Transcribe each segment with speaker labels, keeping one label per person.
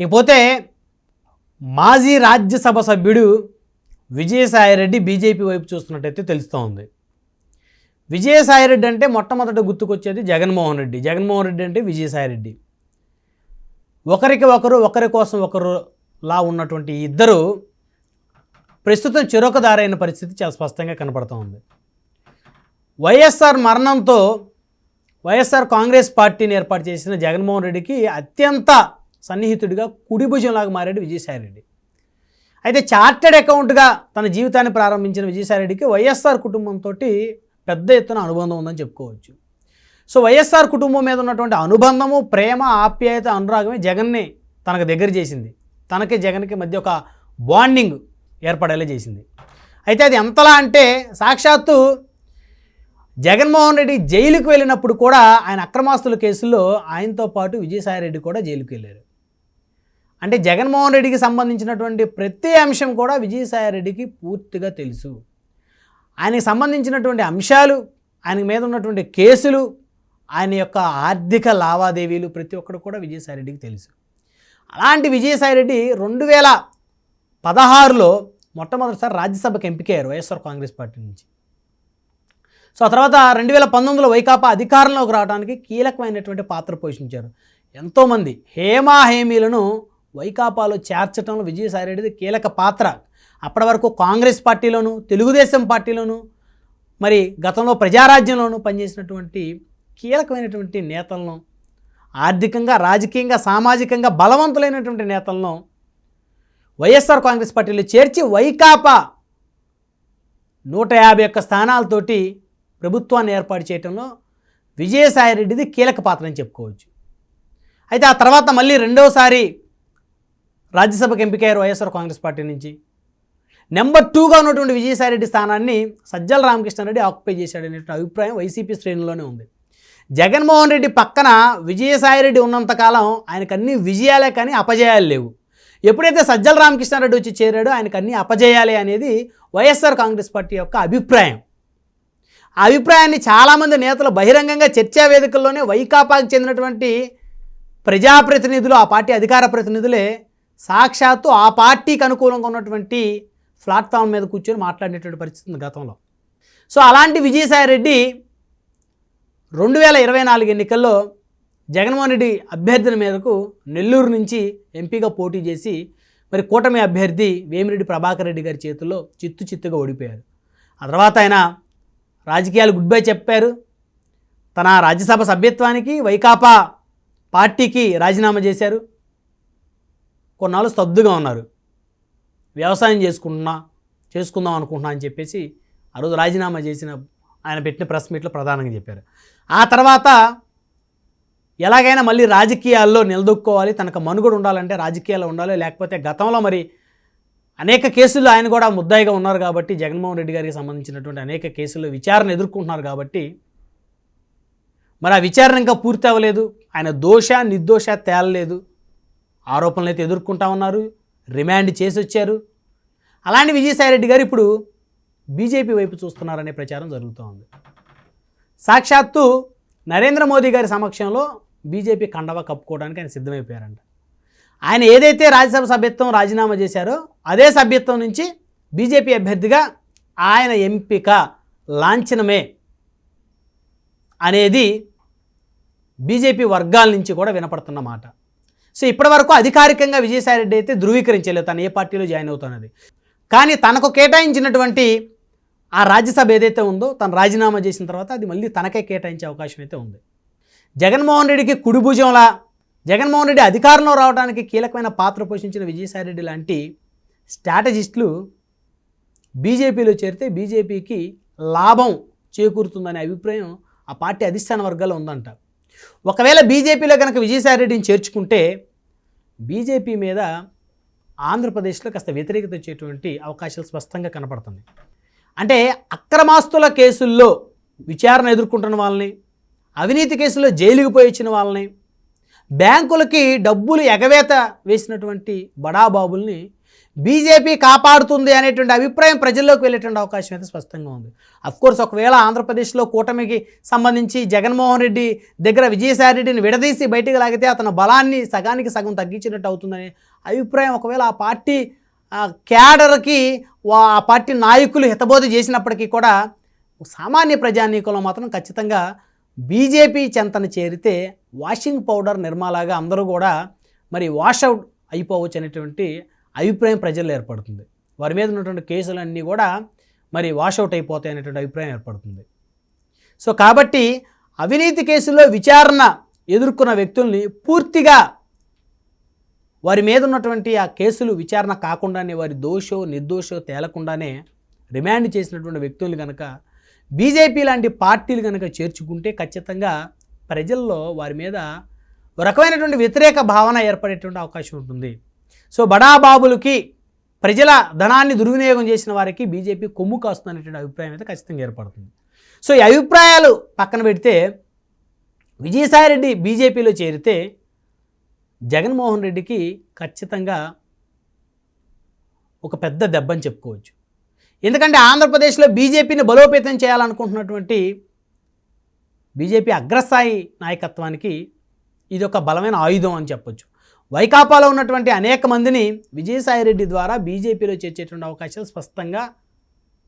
Speaker 1: ఇకపోతే మాజీ రాజ్యసభ సభ్యుడు విజయసాయిరెడ్డి బీజేపీ వైపు చూస్తున్నట్టయితే తెలుస్తూ ఉంది. విజయసాయిరెడ్డి అంటే మొట్టమొదట గుర్తుకొచ్చేది జగన్మోహన్ రెడ్డి. జగన్మోహన్ రెడ్డి అంటే విజయసాయిరెడ్డి. ఒకరికి ఒకరు, ఒకరి కోసం ఒకరులా ఉన్నటువంటి ఇద్దరు ప్రస్తుతం చిరొకదారైన పరిస్థితి చాలా స్పష్టంగా కనపడుతూ ఉంది. వైఎస్ఆర్ మరణంతో వైఎస్ఆర్ కాంగ్రెస్ పార్టీని ఏర్పాటు చేసిన జగన్మోహన్ రెడ్డికి అత్యంత సన్నిహితుడిగా కుడిభుజంలాగా మారాడు విజయసాయిరెడ్డి. అయితే చార్టెడ్ అకౌంట్గా తన జీవితాన్ని ప్రారంభించిన విజయసాయిరెడ్డికి వైఎస్ఆర్ కుటుంబంతో పెద్ద ఎత్తున అనుబంధం ఉందని చెప్పుకోవచ్చు. సో వైఎస్ఆర్ కుటుంబం మీద ఉన్నటువంటి అనుబంధము, ప్రేమ, ఆప్యాయత, అనురాగమే జగన్ని తనకు దగ్గర చేసింది. తనకి జగన్కి మధ్య ఒక బాండింగ్ ఏర్పడేలా చేసింది. అయితే అది ఎంతలా అంటే సాక్షాత్తు జగన్మోహన్ రెడ్డి జైలుకు వెళ్ళినప్పుడు కూడా ఆయన అక్రమాస్తుల కేసుల్లో ఆయనతో పాటు విజయసాయిరెడ్డి కూడా జైలుకు వెళ్ళారు. అంటే జగన్మోహన్ రెడ్డికి సంబంధించినటువంటి ప్రతి అంశం కూడా విజయసాయిరెడ్డికి పూర్తిగా తెలుసు. ఆయనకి సంబంధించినటువంటి అంశాలు, ఆయన మీద ఉన్నటువంటి కేసులు, ఆయన యొక్క ఆర్థిక లావాదేవీలు ప్రతి ఒక్కరు కూడా విజయసాయిరెడ్డికి తెలుసు. అలాంటి విజయసాయిరెడ్డి 2016లో మొట్టమొదటిసారి రాజ్యసభకు ఎంపికయ్యారు వైఎస్ఆర్ కాంగ్రెస్ పార్టీ నుంచి. సో ఆ తర్వాత 2019లో వైకాపా అధికారంలోకి రావడానికి కీలకమైనటువంటి పాత్ర పోషించారు. ఎంతోమంది హేమాహేమీలను వైకాపాలో చేర్చడంలో విజయసాయిరెడ్డిది కీలక పాత్ర. అప్పటి వరకు కాంగ్రెస్ పార్టీలోను, తెలుగుదేశం పార్టీలోను, మరి గతంలో ప్రజారాజ్యంలోనూ పనిచేసినటువంటి కీలకమైనటువంటి నేతలను, ఆర్థికంగా, రాజకీయంగా, సామాజికంగా బలవంతులైనటువంటి నేతలను వైఎస్ఆర్ కాంగ్రెస్ పార్టీలో చేర్చి వైకాపా 151 స్థానాలతోటి ప్రభుత్వాన్ని ఏర్పాటు చేయడంలో విజయసాయిరెడ్డిది కీలక పాత్ర అని చెప్పుకోవచ్చు. అయితే ఆ తర్వాత మళ్ళీ రెండోసారి రాజ్యసభకు ఎంపికయ్యారు వైఎస్ఆర్ కాంగ్రెస్ పార్టీ నుంచి. నెంబర్ 2గా ఉన్నటువంటి విజయసాయిరెడ్డి స్థానాన్ని సజ్జల రామకృష్ణారెడ్డి ఆక్యుపై చేశాడనే అభిప్రాయం వైసీపీ శ్రేణుల్లోనే ఉంది. జగన్మోహన్ రెడ్డి పక్కన విజయసాయిరెడ్డి ఉన్నంతకాలం ఆయనకు అన్ని విజయాలే కానీ అపజయాలు లేవు. ఎప్పుడైతే సజ్జల రామకృష్ణారెడ్డి వచ్చి చేరాడో ఆయనకు అన్ని అపజయాలే అనేది వైఎస్ఆర్ కాంగ్రెస్ పార్టీ యొక్క అభిప్రాయం. ఆ అభిప్రాయాన్ని చాలామంది నేతలు బహిరంగంగా చర్చా వేదికల్లోనే వైకాపాకు చెందినటువంటి ప్రజాప్రతినిధులు, ఆ పార్టీ అధికార ప్రతినిధులే సాక్షాత్తు ఆ పార్టీకి అనుకూలంగా ఉన్నటువంటి ప్లాట్ఫామ్ మీద కూర్చొని మాట్లాడినటువంటి పరిస్థితి ఉంది గతంలో. సో అలాంటి విజయసాయిరెడ్డి 2024 ఎన్నికల్లో జగన్మోహన్ రెడ్డి అభ్యర్థుల మేరకు నెల్లూరు నుంచి ఎంపీగా పోటీ చేసి మరి కూటమి అభ్యర్థి వేమిరెడ్డి ప్రభాకర్ రెడ్డి గారి చేతుల్లో చిత్తుగా ఓడిపోయారు. ఆ తర్వాత ఆయన రాజకీయాలు గుడ్ బై చెప్పారు. తన రాజ్యసభ సభ్యత్వానికి వైకాపా పార్టీకి రాజీనామా చేశారు. కొన్నాళ్ళు స్తబ్దుగా ఉన్నారు. వ్యవసాయం చేసుకుందాం అనుకుంటున్నా అని చెప్పేసి ఆ రోజు రాజీనామా చేసిన ఆయన పెట్టిన ప్రెస్ మీట్లో ప్రధానంగా చెప్పారు. ఆ తర్వాత ఎలాగైనా మళ్ళీ రాజకీయాల్లో నిలదొక్కుకోవాలి, తనకు మనుగడ ఉండాలంటే రాజకీయాల్లో ఉండాలి, లేకపోతే గతంలో మరి అనేక కేసుల్లో ఆయన కూడా ముద్దాయిగా ఉన్నారు కాబట్టి జగన్మోహన్ రెడ్డి గారికి సంబంధించినటువంటి అనేక కేసుల్లో విచారణ ఎదుర్కొంటున్నారు కాబట్టి మరి ఆ విచారణ ఇంకా పూర్తి అవ్వలేదు. ఆయన దోష నిర్దోష తేలలేదు. ఆరోపణలు అయితే ఎదుర్కొంటా ఉన్నారు, రిమాండ్ చేసి వచ్చారు. అలాంటి విజయసాయిరెడ్డి గారు ఇప్పుడు బీజేపీ వైపు చూస్తున్నారనే ప్రచారం జరుగుతూ ఉంది. సాక్షాత్తు నరేంద్ర మోదీ గారి సమక్షంలో బీజేపీ కండవా కప్పుకోవడానికి ఆయన సిద్ధమైపోయారంట. ఆయన ఏదైతే రాజ్యసభ సభ్యత్వం రాజీనామా చేశారో అదే సభ్యత్వం నుంచి బీజేపీ అభ్యర్థిగా ఆయన ఎంపిక లాంఛనమే అనేది బీజేపీ వర్గాల నుంచి కూడా వినపడుతున్న మాట. సో ఇప్పటివరకు అధికారికంగా విజయసాయిరెడ్డి అయితే ధృవీకరించలేదు తను ఏ పార్టీలో జాయిన్ అవుతున్నది. కానీ తనకు కేటాయించినటువంటి ఆ రాజ్యసభ ఏదైతే ఉందో తను రాజీనామా చేసిన తర్వాత అది మళ్ళీ తనకే కేటాయించే అవకాశం అయితే ఉంది. జగన్మోహన్ రెడ్డికి కుడిభుజంలా, జగన్మోహన్ రెడ్డి అధికారంలో రావడానికి కీలకమైన పాత్ర పోషించిన విజయసాయిరెడ్డి లాంటి స్ట్రాటజిస్టులు బీజేపీలో చేరితే బీజేపీకి లాభం చేకూరుతుందనే అభిప్రాయం ఆ పార్టీ అధిష్టాన వర్గాల్లో ఉందంట. ఒకవేళ బీజేపీలో కనుక విజయసాయిరెడ్డిని చేర్చుకుంటే బీజేపీ మీద ఆంధ్రప్రదేశ్లో కాస్త వ్యతిరేకత వచ్చేటువంటి అవకాశాలు స్పష్టంగా కనపడుతుంది. అంటే అక్రమాస్తుల కేసుల్లో విచారణ ఎదుర్కొంటున్న వాళ్ళని, అవినీతి కేసుల్లో జైలుకు పోయి వచ్చిన వాళ్ళని, బ్యాంకులకి డబ్బులు ఎగవేత వేసినటువంటి బడాబాబుల్ని బీజేపీ కాపాడుతుంది అనేటువంటి అభిప్రాయం ప్రజల్లోకి వెళ్ళేటువంటి అవకాశం అయితే స్పష్టంగా ఉంది. అఫ్కోర్స్ ఒకవేళ ఆంధ్రప్రదేశ్లో కూటమికి సంబంధించి జగన్మోహన్ రెడ్డి దగ్గర విజయసాయి రెడ్డిని విడదీసి బయటికి లాగితే అతని బలాన్ని సగానికి సగం తగ్గించినట్టు అవుతుందనే అభిప్రాయం ఒకవేళ ఆ పార్టీ క్యాడర్కి ఆ పార్టీ నాయకులు హితబోధ చేసినప్పటికీ కూడా సామాన్య ప్రజానీకంలో మాత్రం ఖచ్చితంగా బీజేపీ చెంతన చేరితే వాషింగ్ పౌడర్ నిర్మాలాగా అందరూ కూడా మరి వాషౌట్ అయిపోవచ్చు అనేటువంటి అభిప్రాయం ప్రజల్లో ఏర్పడుతుంది. వారి మీద ఉన్నటువంటి కేసులన్నీ కూడా మరి వాషౌట్ అయిపోతాయి అనేటువంటి అభిప్రాయం ఏర్పడుతుంది. సో కాబట్టి అవినీతి కేసుల్లో విచారణ ఎదుర్కొన్న వ్యక్తుల్ని పూర్తిగా వారి మీద ఉన్నటువంటి ఆ కేసులు విచారణ కాకుండానే వారి దోషో నిర్దోషో తేలకుండానే రిమాండ్ చేసినటువంటి వ్యక్తులు కనుక బీజేపీ లాంటి పార్టీలు కనుక చేర్చుకుంటే ఖచ్చితంగా ప్రజల్లో వారి మీద ఒక రకమైనటువంటి వ్యతిరేక భావన ఏర్పడేటువంటి అవకాశం ఉంటుంది. సో బడాబాబులకి ప్రజల ధనాన్ని దుర్వినియోగం చేసిన వారికి బీజేపీ కొమ్ము కాస్తుందనేటువంటి అభిప్రాయం అయితే ఖచ్చితంగా ఏర్పడుతుంది. సో ఈ అభిప్రాయాలు పక్కన పెడితే విజయసాయిరెడ్డి బీజేపీలో చేరితే జగన్మోహన్ రెడ్డికి ఖచ్చితంగా ఒక పెద్ద దెబ్బని చెప్పుకోవచ్చు. ఎందుకంటే ఆంధ్రప్రదేశ్లో బీజేపీని బలోపేతం చేయాలనుకుంటున్నటువంటి బీజేపీ అగ్రస్థాయి నాయకత్వానికి ఇది ఒక బలమైన ఆయుధం అని చెప్పొచ్చు. వైకాపాలో ఉన్నటువంటి అనేక మందిని విజయసాయిరెడ్డి ద్వారా బీజేపీలో చేర్చేటువంటి అవకాశాలు స్పష్టంగా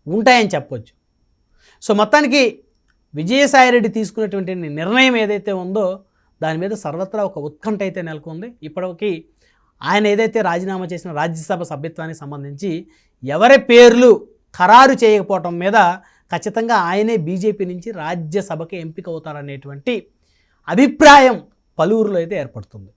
Speaker 1: ఉంటాయని చెప్పొచ్చు. సో మొత్తానికి విజయసాయిరెడ్డి తీసుకున్నటువంటి నిర్ణయం ఏదైతే ఉందో దాని మీద సర్వత్రా ఒక ఉత్కంఠ అయితే నెలకొంది. ఇప్పటికి ఆయన ఏదైతే రాజీనామా చేసిన రాజ్యసభ సభ్యత్వానికి సంబంధించి ఎవరి పేర్లు ఖరారు చేయకపోవటం మీద ఖచ్చితంగా ఆయనే బీజేపీ నుంచి రాజ్యసభకి ఎంపిక అవుతారనేటువంటి అభిప్రాయం పలువురిలో అయితే ఏర్పడుతుంది.